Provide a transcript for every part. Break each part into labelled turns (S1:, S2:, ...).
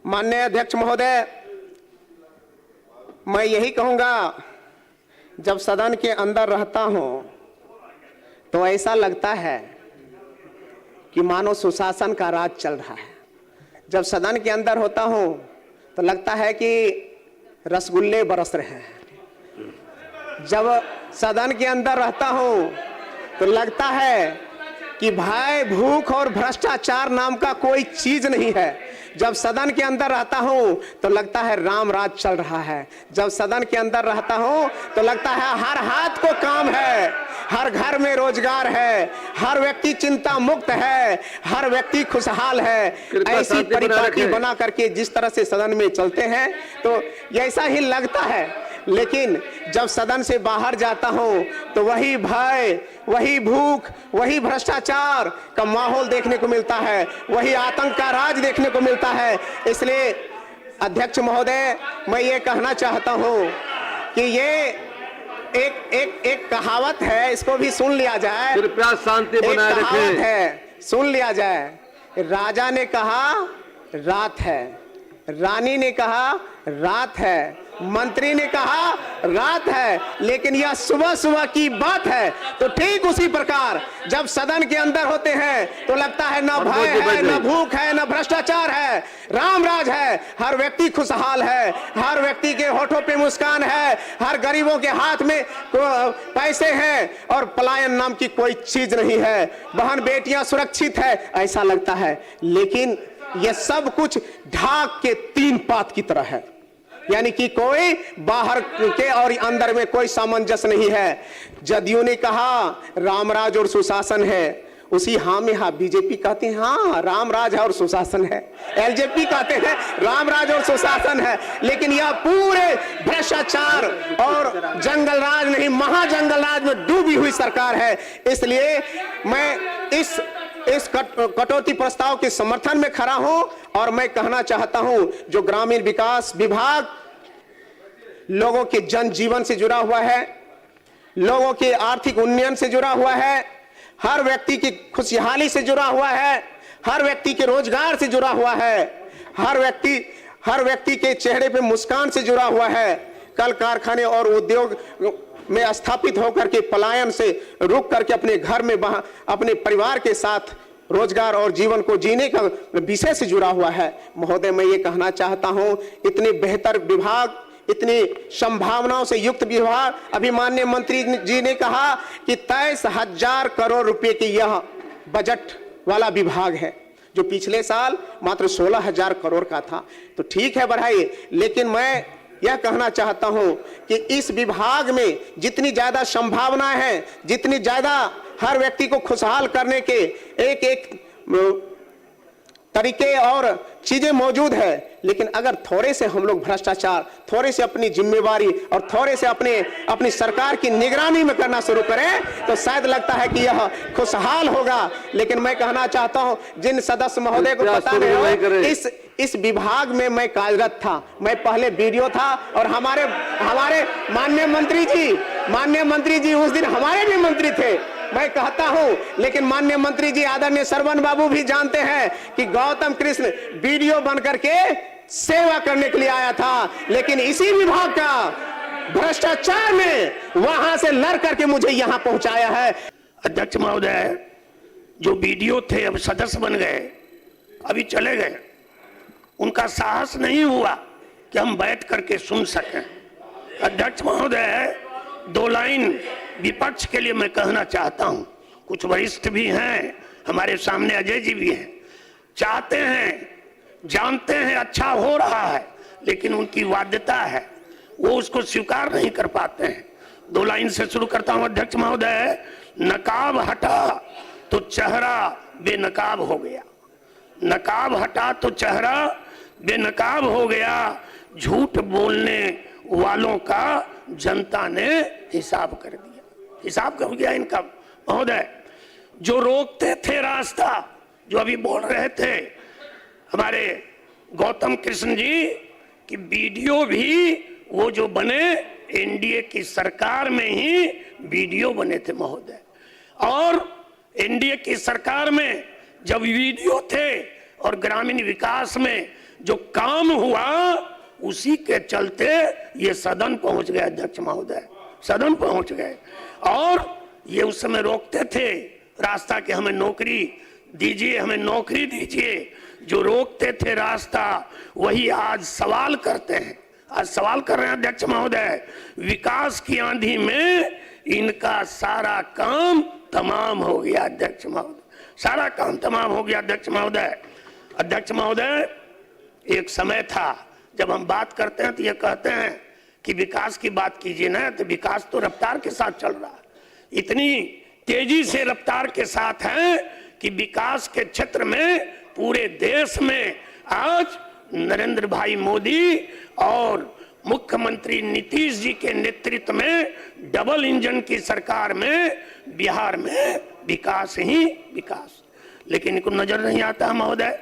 S1: माननीय अध्यक्ष महोदय, मैं यही कहूंगा, जब सदन के अंदर रहता हूं तो ऐसा लगता है कि मानो सुशासन का राज चल रहा है। जब सदन के अंदर होता हूं तो लगता है कि रसगुल्ले बरस रहे हैं। जब सदन के अंदर रहता हूं तो लगता है कि भाई भूख और भ्रष्टाचार नाम का कोई चीज नहीं है। जब सदन के अंदर रहता हूं तो लगता है राम राज चल रहा है। जब सदन के अंदर रहता हूं तो लगता है हर हाथ को काम है, हर घर में रोजगार है, हर व्यक्ति चिंता मुक्त है, हर व्यक्ति खुशहाल है। ऐसी परिपाटी बना करके जिस तरह से सदन में चलते हैं तो ऐसा ही लगता है। लेकिन जब सदन से बाहर जाता हूं तो वही भय, वही भूख, वही भ्रष्टाचार का माहौल देखने को मिलता है, वही आतंक का राज देखने को मिलता है। इसलिए अध्यक्ष महोदय, मैं ये कहना चाहता हूं कि ये एक कहावत है, इसको भी सुन लिया जाए।
S2: कृपया शांति बनाए रखें।
S1: है, सुन लिया जाए। राजा ने कहा रात है, रानी ने कहा रात है, मंत्री ने कहा रात है, लेकिन यह सुबह सुबह की बात है। तो ठीक उसी प्रकार जब सदन के अंदर होते हैं तो लगता है न भय है, न भूख है, न भ्रष्टाचार है, राम राज है। हर व्यक्ति खुशहाल है, हर व्यक्ति के होठों पे मुस्कान है, हर गरीबों के हाथ में पैसे हैं और पलायन नाम की कोई चीज नहीं है। बहन बेटियां सुरक्षित है, ऐसा लगता है। लेकिन यह सब कुछ ढाक के तीन पात की तरह है, यानी कि कोई बाहर के और अंदर में कोई सामंजस्य नहीं है। जदयू ने कहा रामराज और सुशासन है, उसी हाँ में हाँ बीजेपी कहते हैं हाँ रामराज है और सुशासन है, एलजेपी कहते हैं रामराज और सुशासन है। लेकिन यह पूरे भ्रष्टाचार और जंगल राज नहीं, महाजंगल राज में डूबी हुई सरकार है। इसलिए मैं इस कटौती प्रस्ताव के समर्थन में खड़ा हूं और मैं कहना चाहता हूं, जो ग्रामीण विकास विभाग लोगों के जनजीवन से जुड़ा हुआ है, लोगों के आर्थिक उन्नयन से जुड़ा हुआ है, हर व्यक्ति की खुशहाली से जुड़ा हुआ है, हर व्यक्ति के रोजगार से जुड़ा हुआ है, हर व्यक्ति के चेहरे पे मुस्कान से जुड़ा हुआ है। कल कारखाने और उद्योग में स्थापित होकर के पलायन से रुक करके अपने घर में अपने परिवार के साथ रोजगार और जीवन को जीने का विषय से जुड़ा हुआ है। महोदय, मैं ये कहना चाहता हूं, इतने बेहतर विभाग, इतनी संभावनाओं से युक्त विभाग, अभी माननीय मंत्री जी ने कहा कि 23,000 करोड़ रुपए की यह बजट वाला विभाग है, जो पिछले साल मात्र 16,000 करोड़ का था। तो ठीक है, बढ़ाइए। लेकिन मैं यह कहना चाहता हूं कि इस विभाग में जितनी ज्यादा संभावनाएं हैं, जितनी ज्यादा हर व्यक्ति को खुशहाल करने के एक एक तरीके और चीजें मौजूद है, लेकिन अगर थोड़े से हम लोग भ्रष्टाचार, थोड़े से अपनी जिम्मेवारी और थोड़े से अपनी सरकार की निगरानी में करना शुरू करें तो शायद लगता है कि यह खुशहाल होगा। लेकिन मैं कहना चाहता हूं, जिन सदस्य महोदय को पता नहीं हो, इस विभाग में मैं कार्यरत था, मैं पहले बीडीओ था और हमारे माननीय मंत्री जी उस दिन हमारे भी मंत्री थे, मैं कहता हूं। लेकिन माननीय मंत्री जी आदरणीय सरवन बाबू भी जानते हैं कि गौतम कृष्ण वीडियो बन करके सेवा करने के लिए आया था, लेकिन इसी विभाग का भ्रष्टाचार में वहां से लड़ करके मुझे यहां पहुंचाया है।
S3: अध्यक्ष महोदय, जो वीडियो थे अब सदस्य बन गए, अभी चले गए, उनका साहस नहीं हुआ कि हम बैठ करके सुन सकें। अध्यक्ष महोदय, 2 लाइन विपक्ष के लिए मैं कहना चाहता हूं। कुछ वरिष्ठ भी हैं, हमारे सामने अजय जी भी हैं, चाहते हैं, जानते हैं अच्छा हो रहा है, लेकिन उनकी बाध्यता है, वो उसको स्वीकार नहीं कर पाते हैं। 2 लाइन से शुरू करता हूं। अध्यक्ष महोदय, नकाब हटा तो चेहरा बेनकाब हो गया, नकाब हटा तो चेहरा बेनकाब हो गया, झूठ बोलने वालों का जनता ने हिसाब कर दिया, हिसाब कर दिया इनका। महोदय, जो रोकते थे रास्ता, जो अभी बोल रहे थे हमारे गौतम कृष्ण जी कि वीडियो भी वो जो बने एनडीए की सरकार में ही वीडियो बने थे महोदय, और एनडीए की सरकार में जब वीडियो थे और ग्रामीण विकास में जो काम हुआ उसी के चलते ये सदन पहुंच गए। अध्यक्ष महोदय, सदन पहुंच गए और ये उस समय रोकते थे रास्ता कि हमें नौकरी दीजिए, हमें नौकरी दीजिए। जो रोकते थे रास्ता वही आज सवाल करते हैं, आज सवाल कर रहे हैं। अध्यक्ष महोदय, विकास की आंधी में इनका सारा काम तमाम हो गया। अध्यक्ष महोदय, सारा काम तमाम हो गया। अध्यक्ष महोदय, अध्यक्ष महोदय, एक समय था जब हम बात करते हैं तो ये कहते हैं कि विकास की बात कीजिए ना, तो विकास तो रफ्तार के साथ चल रहा है, इतनी तेजी से रफ्तार के साथ है कि विकास के क्षेत्र में पूरे देश में आज नरेंद्र भाई मोदी और मुख्यमंत्री नीतीश जी के नेतृत्व में डबल इंजन की सरकार में बिहार में विकास ही विकास। लेकिन इनको नजर नहीं आता महोदय,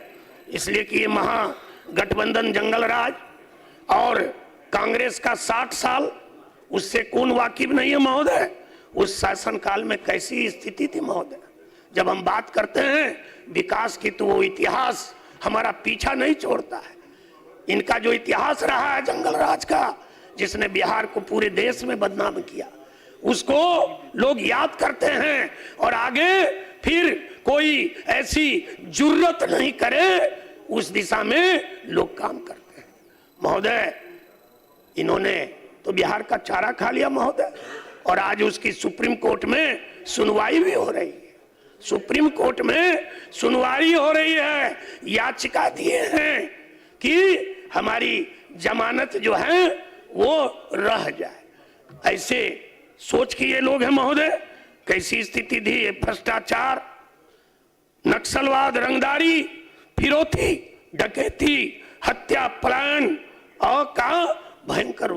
S3: इसलिए कि ये महागठबंधन जंगल राज और कांग्रेस का 60 साल, उससे कौन वाकिफ नहीं है महोदय। उस शासन काल में कैसी स्थिति थी महोदय। जब हम बात करते हैं विकास की तो वो इतिहास हमारा पीछा नहीं छोड़ता है। इनका जो इतिहास रहा है जंगल राज का, जिसने बिहार को पूरे देश में बदनाम किया, उसको लोग याद करते हैं और आगे फिर कोई ऐसी जुर्रत नहीं करे, उस दिशा में लोग काम करते हैं। महोदय, इन्होंने तो बिहार का चारा खा लिया महोदय, और आज उसकी सुप्रीम कोर्ट में सुनवाई भी हो रही है। सुप्रीम कोर्ट में सुनवाई हो रही है, याचिका दिए हैं कि हमारी जमानत जो है वो रह जाए। ऐसे सोच के ये लोग हैं महोदय। कैसी स्थिति थी, भ्रष्टाचार, नक्सलवाद, रंगदारी, फिरौती, डकैती, हत्या, पलायन और का भयंकर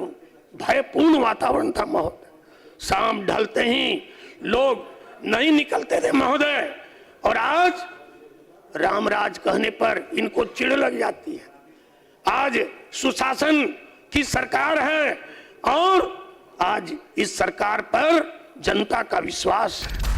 S3: भयपूर्ण वातावरण था महोदय। शाम ढलते ही लोग नहीं निकलते थे महोदय, और आज रामराज कहने पर इनको चिढ़ लग जाती है। आज सुशासन की सरकार है और आज इस सरकार पर जनता का विश्वास है।